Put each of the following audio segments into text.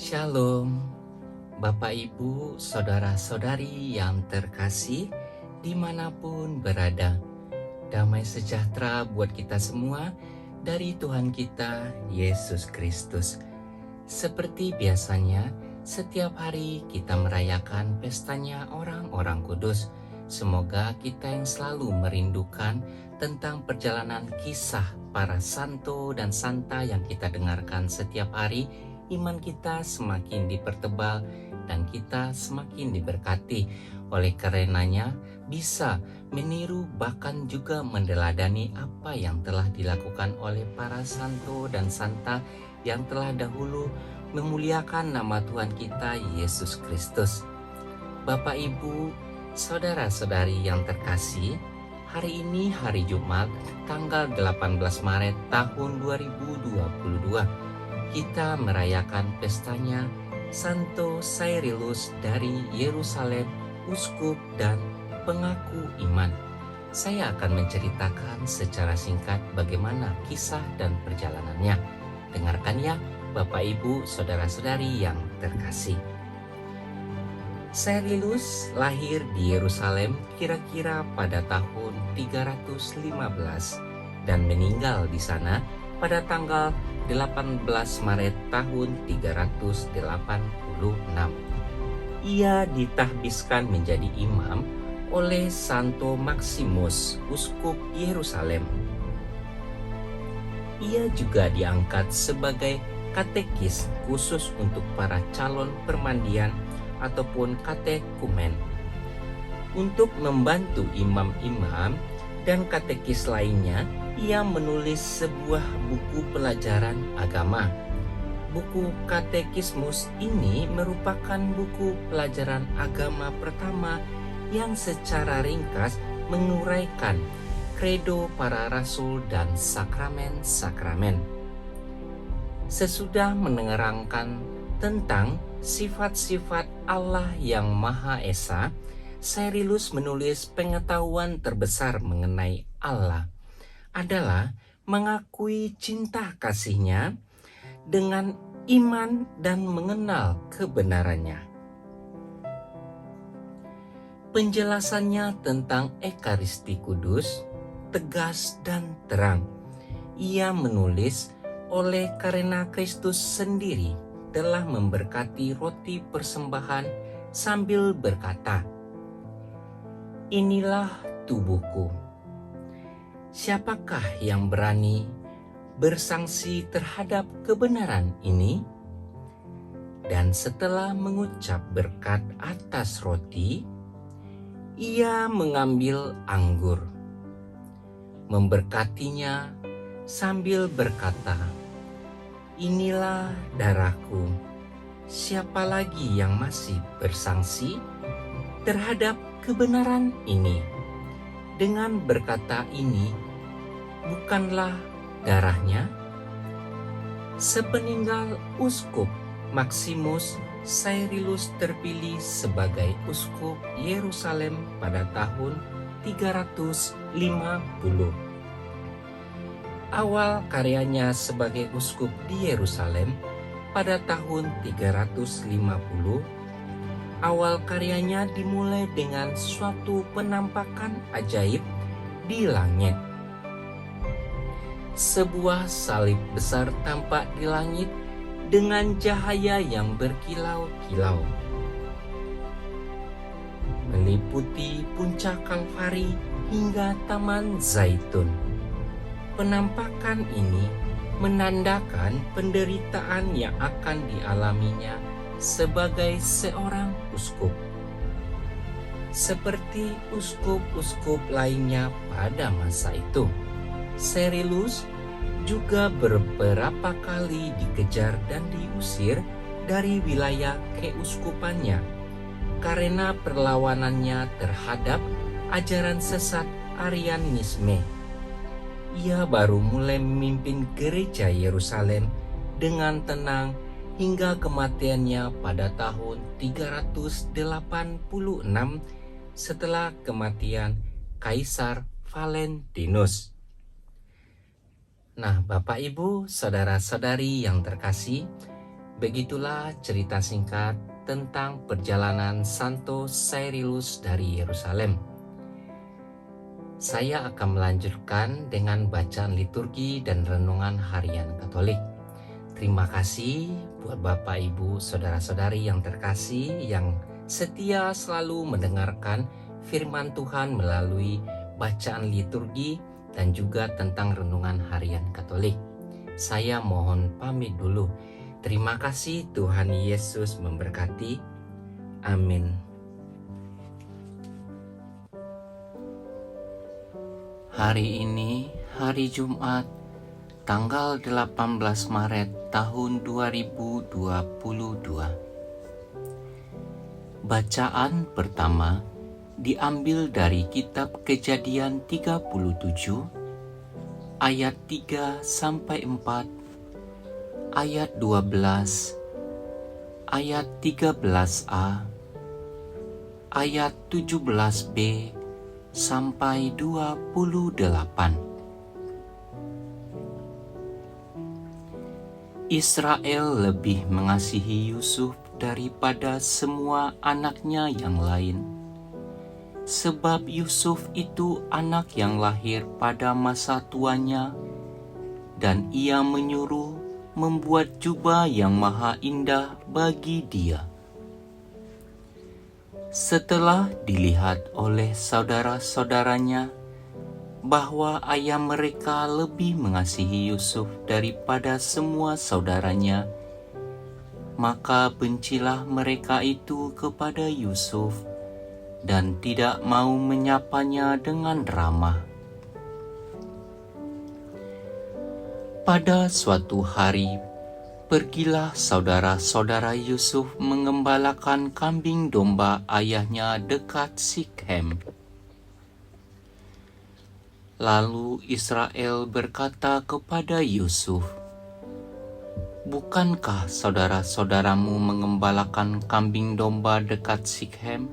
Shalom, Bapak Ibu, Saudara-saudari yang terkasih dimanapun berada. Damai sejahtera buat kita semua dari Tuhan kita, Yesus Kristus. Seperti biasanya, setiap hari kita merayakan pestanya orang-orang kudus. Semoga kita yang selalu merindukan tentang perjalanan kisah para santo dan santa yang kita dengarkan setiap hari, iman kita semakin dipertebal dan kita semakin diberkati. Oleh karenanya bisa meniru bahkan juga meneladani apa yang telah dilakukan oleh para santo dan santa yang telah dahulu memuliakan nama Tuhan kita Yesus Kristus. Bapak Ibu, saudara-saudari yang terkasih, hari ini hari Jumat tanggal 18 Maret tahun 2022. Kita merayakan pestanya Santo Cyrillus dari Yerusalem, uskup dan pengaku iman. Saya akan menceritakan secara singkat bagaimana kisah dan perjalanannya. Dengarkan ya, Bapak Ibu, saudara-saudari yang terkasih. Cyrillus lahir di Yerusalem kira-kira pada tahun 315 dan meninggal di sana pada tanggal 18 Maret tahun 386. Ia ditahbiskan menjadi imam oleh Santo Maximus, uskup Yerusalem. Ia juga diangkat sebagai katekis khusus untuk para calon permandian ataupun katekumen. Untuk membantu imam-imam dan katekis lainnya, ia menulis sebuah buku pelajaran agama. Buku Katekismus ini merupakan buku pelajaran agama pertama yang secara ringkas menguraikan kredo para rasul dan sakramen-sakramen. Sesudah menerangkan tentang sifat-sifat Allah yang Maha Esa, Cyrillus menulis pengetahuan terbesar mengenai Allah adalah mengakui cinta kasihnya dengan iman dan mengenal kebenarannya. Penjelasannya tentang Ekaristi Kudus tegas dan terang. Ia menulis, oleh karena Kristus sendiri telah memberkati roti persembahan sambil berkata, "Inilah tubuhku." Siapakah yang berani bersangsi terhadap kebenaran ini? Dan setelah mengucap berkat atas roti, ia mengambil anggur, memberkatinya sambil berkata, "Inilah darahku." Siapa lagi yang masih bersangsi terhadap kebenaran ini? Dengan berkata ini, bukanlah darahnya? Sepeninggal uskup Maximus, Cyrillus terpilih sebagai uskup Yerusalem pada tahun 350. Awal karyanya sebagai uskup di Yerusalem pada tahun 350. Awal karyanya dimulai dengan suatu penampakan ajaib di langit. Sebuah salib besar tampak di langit dengan cahaya yang berkilau-kilau, meliputi puncak Kalvari hingga Taman Zaitun. Penampakan ini menandakan penderitaan yang akan dialaminya sebagai seorang uskup. Seperti uskup-uskup lainnya pada masa itu, Cyrillus juga beberapa kali dikejar dan diusir dari wilayah keuskupannya karena perlawanannya terhadap ajaran sesat Arianisme. Ia baru mulai memimpin gereja Yerusalem dengan tenang hingga kematiannya pada tahun 386 setelah kematian Kaisar Valentinus. Nah, Bapak Ibu, saudara-saudari yang terkasih, Begitulah cerita singkat tentang perjalanan Santo Cyrillus dari Yerusalem. Saya akan melanjutkan dengan bacaan liturgi dan renungan harian Katolik. Terima kasih buat Bapak, Ibu, Saudara-saudari yang terkasih yang setia selalu mendengarkan firman Tuhan melalui bacaan liturgi dan juga tentang renungan harian Katolik. Saya mohon pamit dulu. Terima kasih, Tuhan Yesus memberkati. Amin. Hari ini, hari Jumat, tanggal 18 Maret tahun 2022. Bacaan pertama diambil dari kitab Kejadian 37, ayat 3-4, ayat 12, ayat 13a, ayat 17b, sampai 28. Israel lebih mengasihi Yusuf daripada semua anaknya yang lain, sebab Yusuf itu anak yang lahir pada masa tuanya, dan ia menyuruh membuat jubah yang maha indah bagi dia. Setelah dilihat oleh saudara-saudaranya bahwa ayah mereka lebih mengasihi Yusuf daripada semua saudaranya, maka bencilah mereka itu kepada Yusuf dan tidak mau menyapanya dengan ramah. Pada suatu hari, pergilah saudara-saudara Yusuf mengembalakan kambing domba ayahnya dekat Sikhem. Lalu Israel berkata kepada Yusuf, "Bukankah saudara-saudaramu mengembalakan kambing domba dekat Sikhem?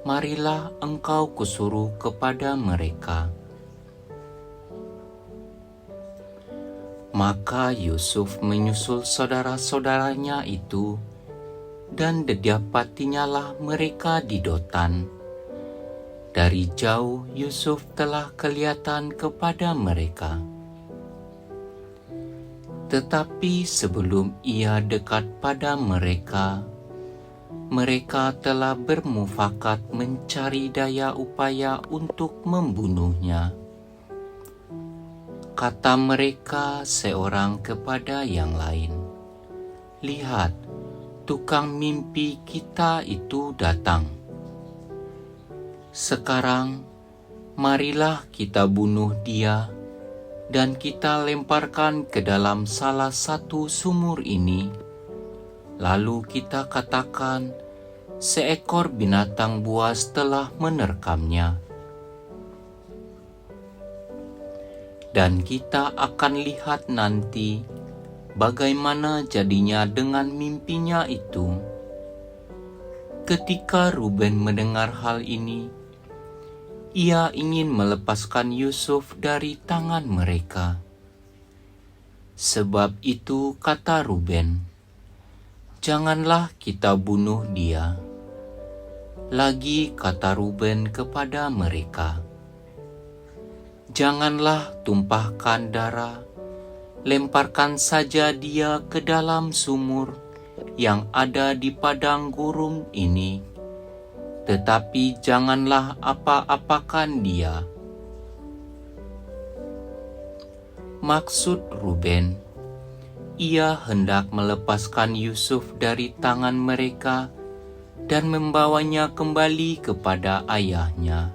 Marilah engkau kusuruh kepada mereka." Maka Yusuf menyusul saudara-saudaranya itu, dan didapatinya mereka di Dotan. Dari jauh Yusuf telah kelihatan kepada mereka. Tetapi sebelum ia dekat pada mereka, mereka telah bermufakat mencari daya upaya untuk membunuhnya. Kata mereka seorang kepada yang lain, "Lihat, tukang mimpi kita itu datang. Sekarang, marilah kita bunuh dia dan kita lemparkan ke dalam salah satu sumur ini. Lalu kita katakan, seekor binatang buas telah menerkamnya. Dan kita akan lihat nanti bagaimana jadinya dengan mimpinya itu." Ketika Ruben mendengar hal ini, ia ingin melepaskan Yusuf dari tangan mereka. Sebab itu kata Ruben, "Janganlah kita bunuh dia." Lagi kata Ruben kepada mereka, "Janganlah tumpahkan darah, lemparkan saja dia ke dalam sumur yang ada di padang gurun ini, tetapi janganlah apa-apakan dia." Maksud Ruben, ia hendak melepaskan Yusuf dari tangan mereka dan membawanya kembali kepada ayahnya.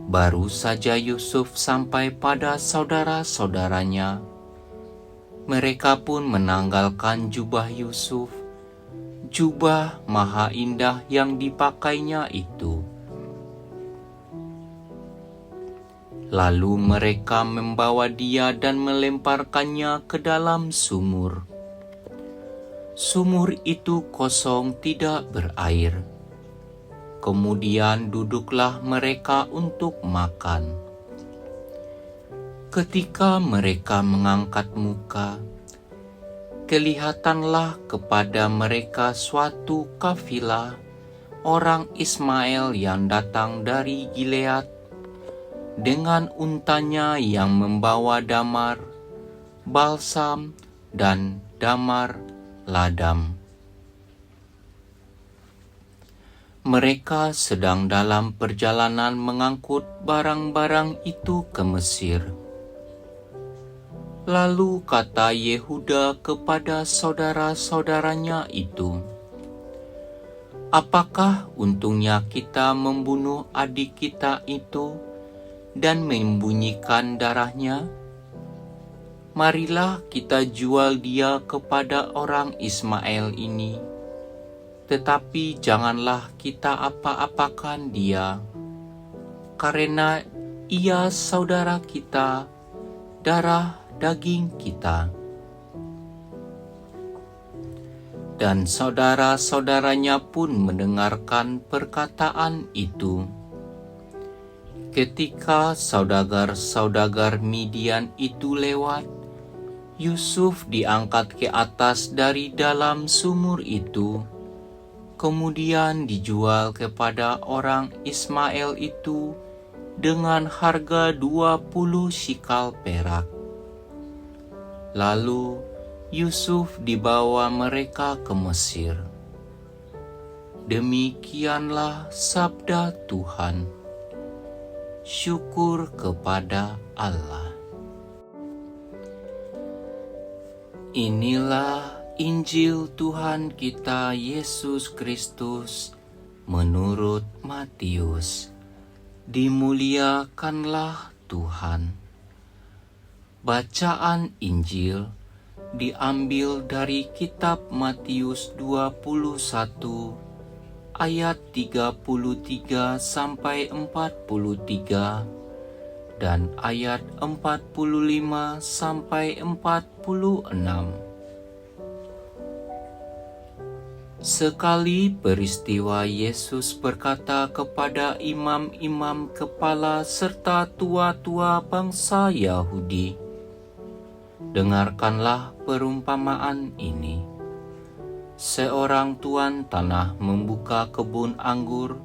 Baru saja Yusuf sampai pada saudara-saudaranya, mereka pun menanggalkan jubah Yusuf, jubah maha indah yang dipakainya itu. Lalu mereka membawa dia dan melemparkannya ke dalam sumur. Sumur itu kosong, tidak berair. Kemudian duduklah mereka untuk makan. Ketika mereka mengangkat muka, kelihatanlah kepada mereka suatu kafilah orang Ismail yang datang dari Gilead dengan untanya yang membawa damar, balsam, dan damar ladam. Mereka sedang dalam perjalanan mengangkut barang-barang itu ke Mesir. Lalu kata Yehuda kepada saudara-saudaranya itu, "Apakah untungnya kita membunuh adik kita itu dan menyembunyikan darahnya? Marilah kita jual dia kepada orang Ismail ini, tetapi janganlah kita apa-apakan dia, karena ia saudara kita, darah daging kita." Dan saudara-saudaranya pun mendengarkan perkataan itu. Ketika saudagar-saudagar Midian itu lewat, Yusuf diangkat ke atas dari dalam sumur itu, kemudian dijual kepada orang Ismail itu dengan harga 20 shikal perak. Lalu Yusuf dibawa mereka ke Mesir. Demikianlah sabda Tuhan. Syukur kepada Allah. Inilah Injil Tuhan kita Yesus Kristus menurut Matius. Dimuliakanlah Tuhan. Bacaan Injil diambil dari kitab Matius 21 ayat 33 sampai 43 dan ayat 45 sampai 46. Sekali peristiwa Yesus berkata kepada imam-imam kepala serta tua-tua bangsa Yahudi, "Dengarkanlah perumpamaan ini. Seorang tuan tanah membuka kebun anggur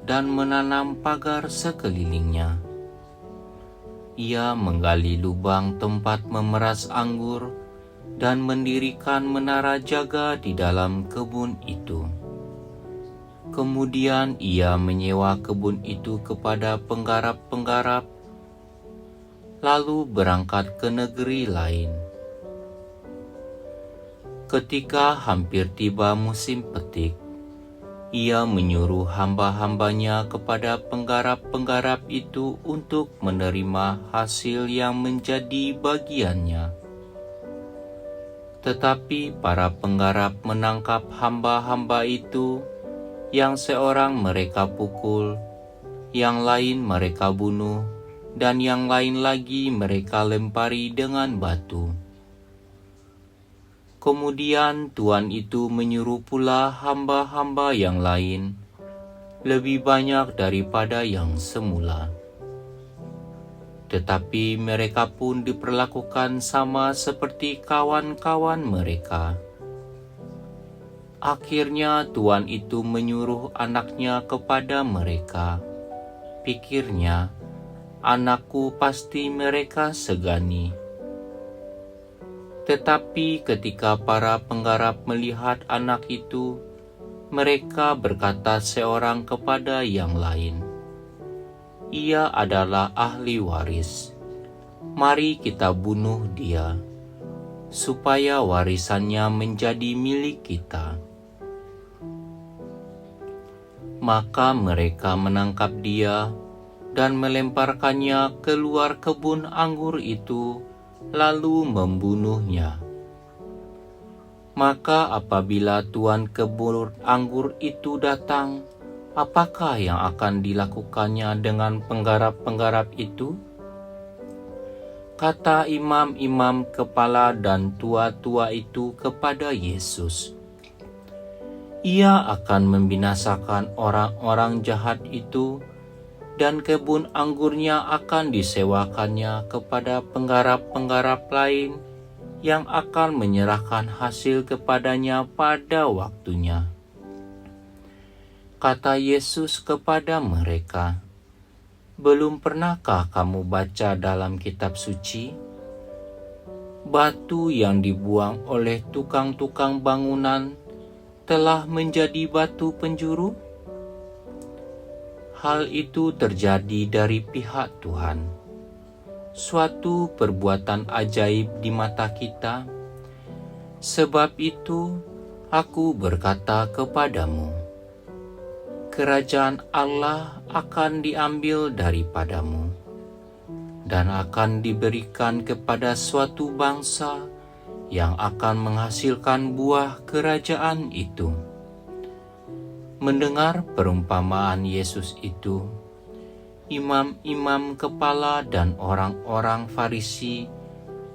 dan menanam pagar sekelilingnya. Ia menggali lubang tempat memeras anggur dan mendirikan menara jaga di dalam kebun itu. Kemudian ia menyewa kebun itu kepada penggarap-penggarap, lalu berangkat ke negeri lain. Ketika hampir tiba musim petik, ia menyuruh hamba-hambanya kepada penggarap-penggarap itu untuk menerima hasil yang menjadi bagiannya. Tetapi para penggarap menangkap hamba-hamba itu, yang seorang mereka pukul, yang lain mereka bunuh, dan yang lain lagi mereka lempari dengan batu. Kemudian tuan itu menyuruh pula hamba-hamba yang lain, lebih banyak daripada yang semula. Tetapi mereka pun diperlakukan sama seperti kawan-kawan mereka. Akhirnya tuan itu menyuruh anaknya kepada mereka. Pikirnya, anakku pasti mereka segani. Tetapi ketika para penggarap melihat anak itu, mereka berkata seorang kepada yang lain, "Ia adalah ahli waris. Mari kita bunuh dia, supaya warisannya menjadi milik kita." Maka mereka menangkap dia dan melemparkannya keluar kebun anggur itu, lalu membunuhnya. Maka apabila tuan kebun anggur itu datang, apakah yang akan dilakukannya dengan penggarap-penggarap itu? Kata imam-imam kepala dan tua-tua itu kepada Yesus, "Ia akan membinasakan orang-orang jahat itu, dan kebun anggurnya akan disewakannya kepada penggarap-penggarap lain yang akan menyerahkan hasil kepadanya pada waktunya. Kata Yesus kepada mereka, "Belum pernahkah kamu baca dalam kitab suci? Batu yang dibuang oleh tukang-tukang bangunan telah menjadi batu penjuru? Hal itu terjadi dari pihak Tuhan, suatu perbuatan ajaib di mata kita. Sebab itu, aku berkata kepadamu, kerajaan Allah akan diambil daripadamu dan akan diberikan kepada suatu bangsa yang akan menghasilkan buah kerajaan itu." Mendengar perumpamaan Yesus itu, imam-imam kepala dan orang-orang Farisi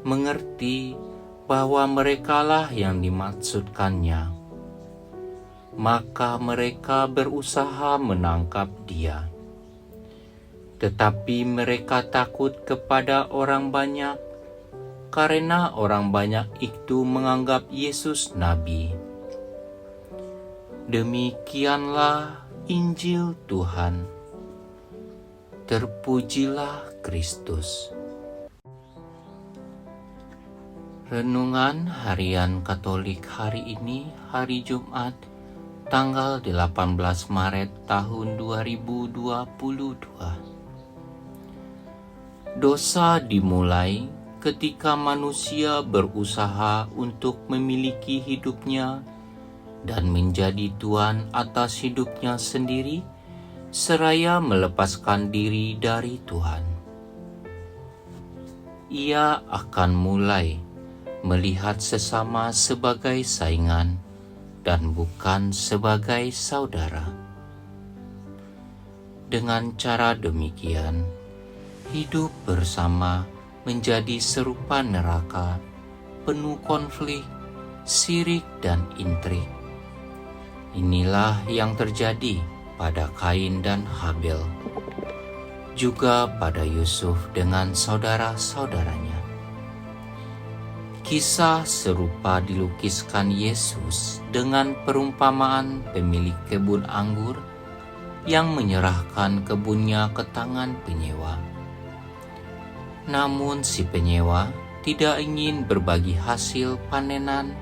mengerti bahwa merekalah yang dimaksudkannya. Maka mereka berusaha menangkap dia. Tetapi mereka takut kepada orang banyak, karena orang banyak itu menganggap Yesus nabi. Demikianlah Injil Tuhan. Terpujilah Kristus. Renungan Harian Katolik hari ini, hari Jumat, tanggal 18 Maret tahun 2022. Dosa dimulai ketika manusia berusaha untuk memiliki hidupnya dan menjadi tuan atas hidupnya sendiri, seraya melepaskan diri dari Tuhan. Ia akan mulai melihat sesama sebagai saingan dan bukan sebagai saudara. Dengan cara demikian, hidup bersama menjadi serupa neraka, penuh konflik, sirik, dan intrik. Inilah yang terjadi pada Kain dan Habel, juga pada Yusuf dengan saudara-saudaranya. Kisah serupa dilukiskan Yesus dengan perumpamaan pemilik kebun anggur yang menyerahkan kebunnya ke tangan penyewa. Namun si penyewa tidak ingin berbagi hasil panenan,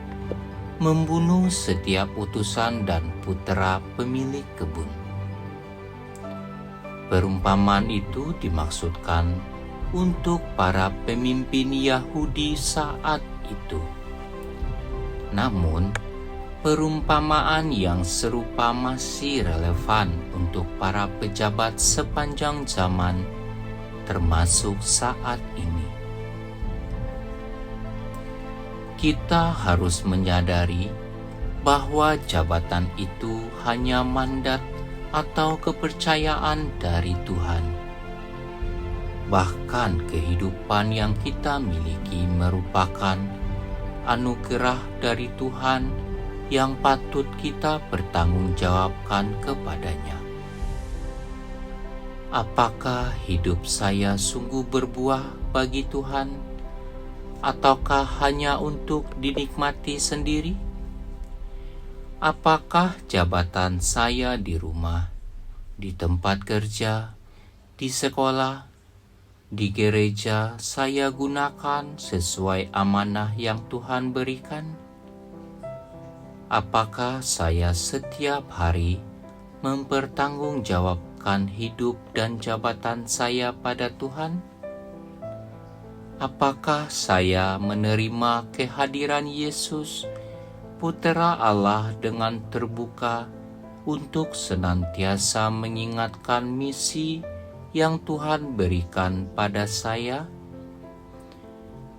membunuh setiap utusan dan putra pemilik kebun. Perumpamaan itu dimaksudkan untuk para pemimpin Yahudi saat itu. Namun, perumpamaan yang serupa masih relevan untuk para pejabat sepanjang zaman, termasuk saat ini. Kita harus menyadari bahwa jabatan itu hanya mandat atau kepercayaan dari Tuhan. Bahkan kehidupan yang kita miliki merupakan anugerah dari Tuhan yang patut kita pertanggungjawabkan kepadanya. Apakah hidup saya sungguh berbuah bagi Tuhan, ataukah hanya untuk dinikmati sendiri? Apakah jabatan saya di rumah, di tempat kerja, di sekolah, di gereja saya gunakan sesuai amanah yang Tuhan berikan? Apakah saya setiap hari mempertanggungjawabkan hidup dan jabatan saya pada Tuhan? Apakah saya menerima kehadiran Yesus, Putera Allah, dengan terbuka untuk senantiasa mengingatkan misi yang Tuhan berikan pada saya?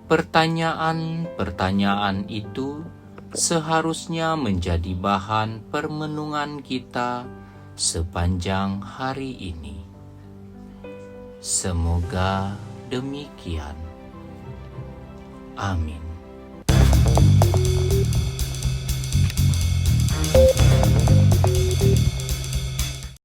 Pertanyaan-pertanyaan itu seharusnya menjadi bahan permenungan kita sepanjang hari ini. Semoga demikian. Amin.